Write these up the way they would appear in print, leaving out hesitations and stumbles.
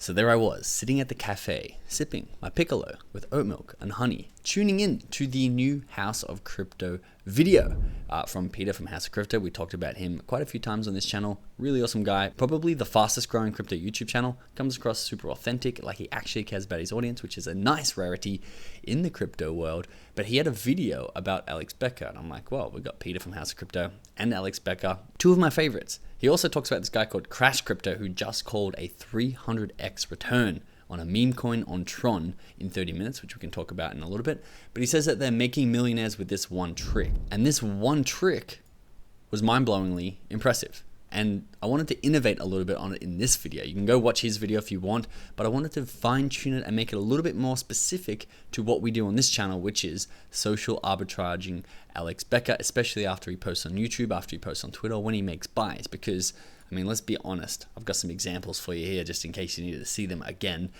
So there I was, sitting at the cafe, sipping my piccolo with oat milk and honey, tuning in to the new House of Crypto video from Peter from House of Crypto. We talked about him quite a few times on this channel. Really awesome guy. Probably the fastest growing crypto YouTube channel. Comes across super authentic, like he actually cares about his audience, which is a nice rarity in the crypto world. But he had a video about Alex Becker, and I'm like, well, we've got Peter from House of Crypto and Alex Becker, two of my favorites. He also talks about this guy called Crash Crypto who just called a 300x return on a meme coin on Tron in 30 minutes, which we can talk about in a little bit. But he says that they're making millionaires with this one trick. And this one trick was mind-blowingly impressive. And I wanted to innovate a little bit on it in this video. You can go watch his video if you want, but I wanted to fine-tune it and make it a little bit more specific to what we do on this channel, which is social arbitraging Alex Becker, especially after he posts on YouTube, after he posts on Twitter, when he makes buys. Because, I mean, let's be honest, I've got some examples for you here just in case you need to see them again.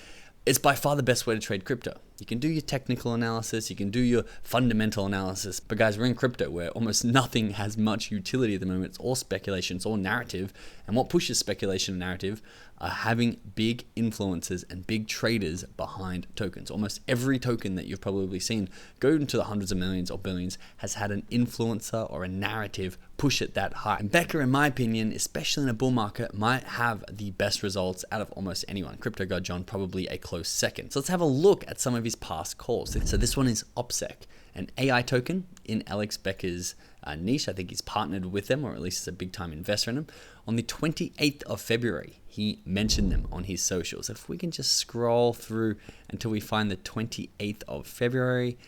It's by far the best way to trade crypto. You can do your technical analysis, you can do your fundamental analysis, but guys, we're in crypto where almost nothing has much utility at the moment. It's all speculation, it's all narrative, and what pushes speculation and narrative are having big influencers and big traders behind tokens. Almost every token that you've probably seen go into the hundreds of millions or billions has had an influencer or a narrative push it that high. And Becker, in my opinion, especially in a bull market, might have the best results out of almost anyone. Crypto God John probably a close second. So let's have a look at some of his past calls. So this one is OPSEC, an AI token in Alex Becker's niche. I think he's partnered with them, or at least is a big time investor in them. On the 28th of February, he mentioned them on his socials. If we can just scroll through until we find the 28th of February,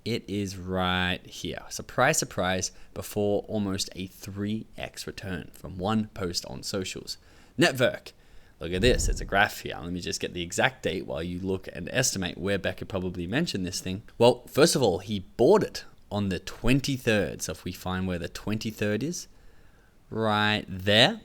it is right here. Surprise, surprise, before almost a 3x return from one post on socials. Network. Look at this, it's a graph here. Let me just get the exact date while you look and estimate where Becker probably mentioned this thing. Well, first of all, he bought it on the 23rd. So if we find where the 23rd is, right there.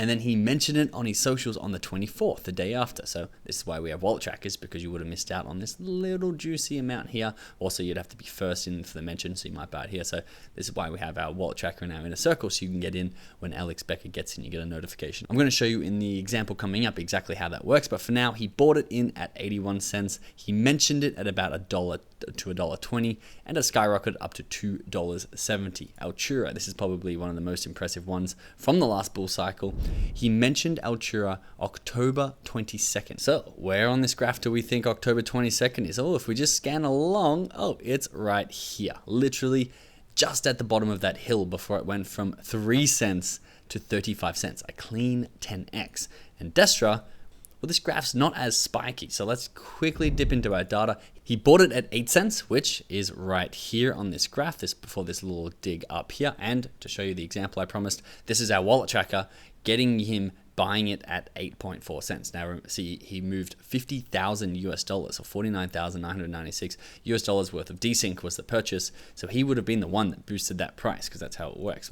And then he mentioned it on his socials on the 24th, the day after. So this is why we have wallet trackers, because you would have missed out on this little juicy amount here. Also, you'd have to be first in for the mention, so you might buy it here. So this is why we have our wallet tracker in our inner circle, so you can get in when Alex Becker gets in, you get a notification. I'm going to show you in the example coming up exactly how that works, but for now, he bought it in at 81 cents. He mentioned it at about $1 to $1.20, and it skyrocketed up to $2.70. Altura, this is probably one of the most impressive ones from the last bull cycle. He mentioned Altura October 22nd. So where on this graph do we think October 22nd is? Oh, if we just scan along, oh, it's right here. Literally just at the bottom of that hill before it went from 3 cents to 35 cents. A clean 10x. And Destra, well, this graph's not as spiky, so let's quickly dip into our data. He bought it at 8 cents, which is right here on this graph, this before this little dig up here. And to show you the example I promised, this is our wallet tracker, getting him buying it at 8.4 cents. Now, see, he moved 50,000 US dollars, or 49,996 US dollars worth of desync was the purchase. So he would have been the one that boosted that price, because that's how it works.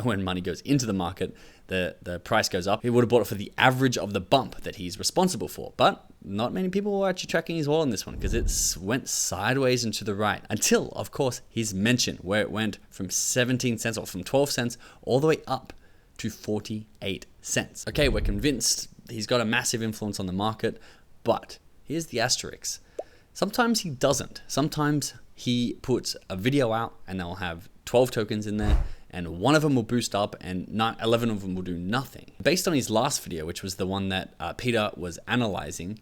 When money goes into the market, the price goes up. He would have bought it for the average of the bump that he's responsible for. But not many people were actually tracking his wallet on this one, because it went sideways and to the right until, of course, his mention, where it went from 17 cents or from 12 cents all the way up to 48 cents. Okay, we're convinced he's got a massive influence on the market, but here's the asterisk. Sometimes he doesn't. Sometimes he puts a video out and they'll have 12 tokens in there, and one of them will boost up and 11 of them will do nothing. Based on his last video, which was the one that Peter was analyzing,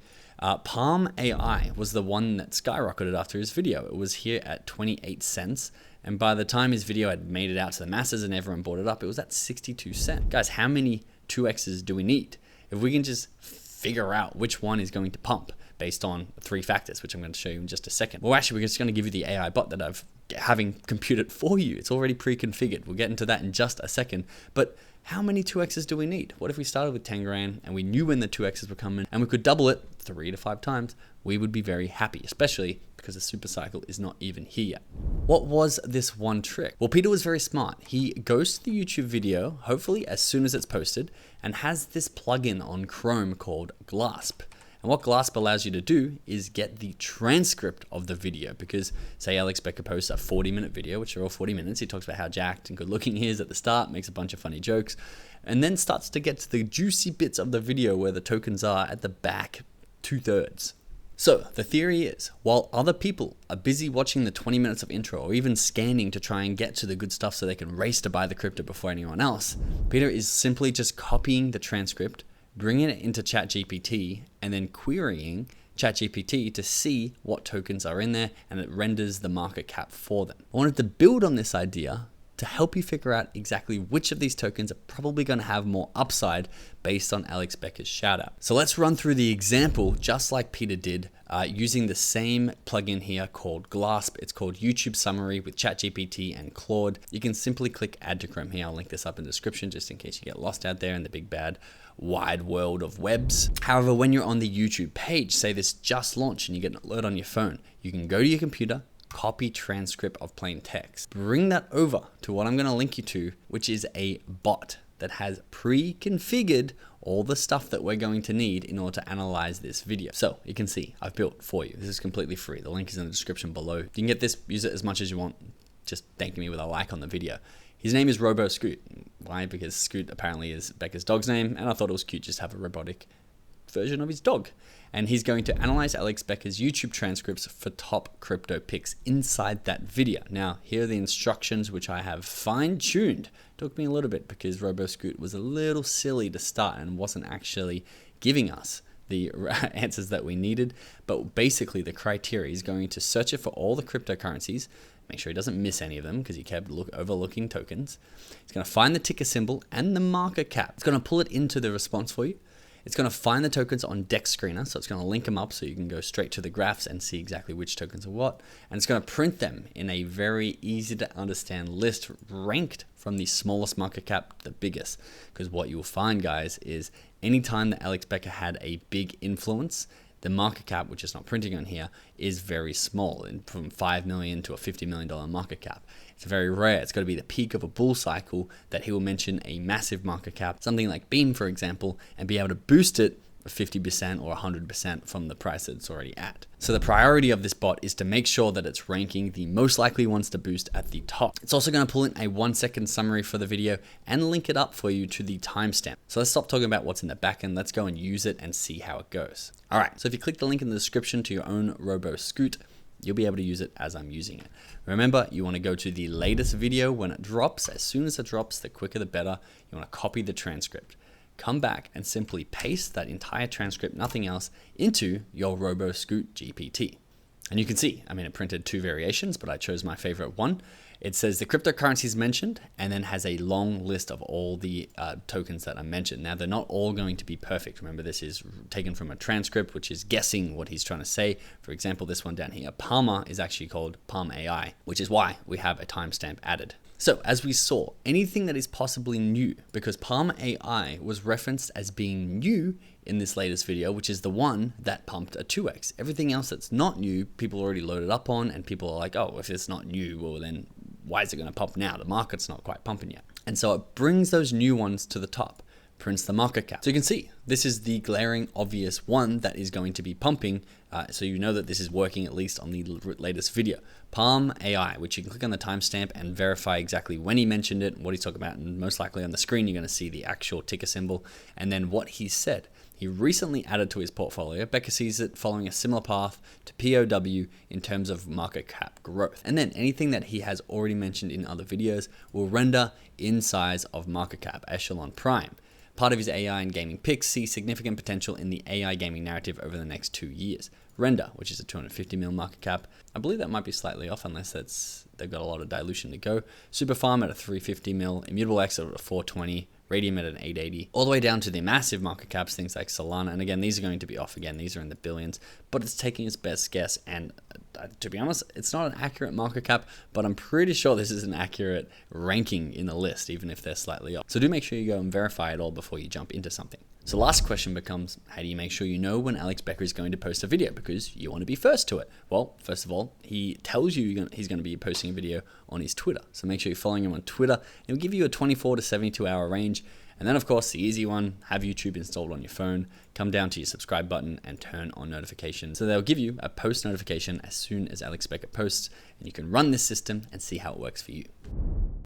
Palm AI was the one that skyrocketed after his video. It was here at 28 cents. And by the time his video had made it out to the masses and everyone bought it up, it was at 62 cents. Guys, how many 2Xs do we need? If we can just figure out which one is going to pump based on 3 factors, which I'm going to show you in just a second. Well, actually, we're just going to give you the AI bot that I've having computed for you. It's already pre-configured. We'll get into that in just a second. But how many 2Xs do we need? What if we started with 10 grand and we knew when the 2Xs were coming and we could double it 3 to 5 times? We would be very happy, especially because the super cycle is not even here yet. What was this one trick? Well, Peter was very smart. He goes to the YouTube video, hopefully as soon as it's posted, and has this plugin on Chrome called Glasp. And what Glasp allows you to do is get the transcript of the video, because say Alex Becker posts a 40-minute video, which are all 40 minutes. He talks about how jacked and good looking he is at the start, makes a bunch of funny jokes, and then starts to get to the juicy bits of the video where the tokens are at the back 2/3. So the theory is, while other people are busy watching the 20 minutes of intro or even scanning to try and get to the good stuff so they can race to buy the crypto before anyone else, Peter is simply just copying the transcript, bringing it into ChatGPT, and then querying ChatGPT to see what tokens are in there, and it renders the market cap for them. I wanted to build on this idea to help you figure out exactly which of these tokens are probably going to have more upside based on Alex Becker's shout out. So let's run through the example just like Peter did using the same plugin here called Glasp. It's called YouTube Summary with ChatGPT and Claude. You can simply click Add to Chrome here. I'll link this up in the description just in case you get lost out there in the big bad wide world of webs. However, when you're on the YouTube page, say this just launched and you get an alert on your phone, you can go to your computer, copy transcript of plain text, bring that over to what I'm going to link you to, which is a bot that has pre-configured all the stuff that we're going to need in order to analyze this video. So you can see I've built for you. This is completely free. The link is in the description below. You can get this, use it as much as you want. Just thank me with a like on the video. His name is RoboScoot. Why? Because Scoot apparently is Becker's dog's name, and I thought it was cute just to have a robotic version of his dog. And he's going to analyze Alex Becker's YouTube transcripts for top crypto picks inside that video. Now, here are the instructions which I have fine-tuned. Took me a little bit because RoboScoot was a little silly to start and wasn't actually giving us the answers that we needed. But basically, the criteria is going to search it for all the cryptocurrencies, make sure he doesn't miss any of them because he kept overlooking tokens. He's going to find the ticker symbol and the market cap. It's going to pull it into the response for you. It's going to find the tokens on Dex Screener, so it's going to link them up so you can go straight to the graphs and see exactly which tokens are what. And it's going to print them in a very easy to understand list ranked from the smallest market cap to the biggest. Because what you'll find, guys, is anytime that Alex Becker had a big influence, the market cap, which is not printing on here, is very small, and from 5 million to a $50 million market cap. It's very rare. It's got to be the peak of a bull cycle that he will mention a massive market cap, something like Beam, for example, and be able to boost it 50% or 100% from the price that it's already at. So the priority of this bot is to make sure that it's ranking the most likely ones to boost at the top. It's also going to pull in a 1-second summary for the video and link it up for you to the timestamp. So let's stop talking about what's in the back end. Let's go and use it and see how it goes. All right, so if you click the link in the description to your own RoboScoot, you'll be able to use it as I'm using it. Remember, you want to go to the latest video when it drops. As soon as it drops, the quicker the better. You want to copy the transcript. Come back and simply paste that entire transcript, nothing else, into your RoboScoot GPT. And you can see, I mean, it printed 2 variations, but I chose my favorite one. It says the cryptocurrencies mentioned and then has a long list of all the tokens that are mentioned. Now, they're not all going to be perfect. Remember, this is taken from a transcript, which is guessing what he's trying to say. For example, this one down here, Palmer, is actually called Palm AI, which is why we have a timestamp added. So as we saw, anything that is possibly new, because Palm AI was referenced as being new in this latest video, which is the one that pumped a 2x. Everything else that's not new, people already loaded up on, and people are like, oh, if it's not new, well then why is it going to pump now? The market's not quite pumping yet. And so it brings those new ones to the top, prints the market cap. So you can see, this is the glaring obvious one that is going to be pumping. So you know that this is working at least on the latest video. Palm AI, which you can click on the timestamp and verify exactly when he mentioned it, what he's talking about, and most likely on the screen you're going to see the actual ticker symbol and then what he said. He recently added to his portfolio. Becker sees it following a similar path to POW in terms of market cap growth. And then anything that he has already mentioned in other videos will render in size of market cap, Echelon Prime. Part of his AI and gaming picks sees significant potential in the AI gaming narrative over the next 2 years. Render, which is a 250 mil market cap. I believe that might be slightly off unless they've got a lot of dilution to go. Superfarm at a 350 mil, Immutable X at a 420, Radium at an 880, all the way down to the massive market caps, things like Solana. And again, these are going to be off again. These are in the billions, but it's taking its best guess. And to be honest, it's not an accurate market cap, but I'm pretty sure this is an accurate ranking in the list, even if they're slightly off. So do make sure you go and verify it all before you jump into something. So last question becomes, how do you make sure you know when Alex Becker is going to post a video? Because you want to be first to it. Well, first of all, he tells you he's going to be posting a video on his Twitter. So make sure you're following him on Twitter. It will give you a 24 to 72 hour range. And then, of course, the easy one, have YouTube installed on your phone, come down to your subscribe button and turn on notifications. So they'll give you a post notification as soon as Alex Becker posts, and you can run this system and see how it works for you.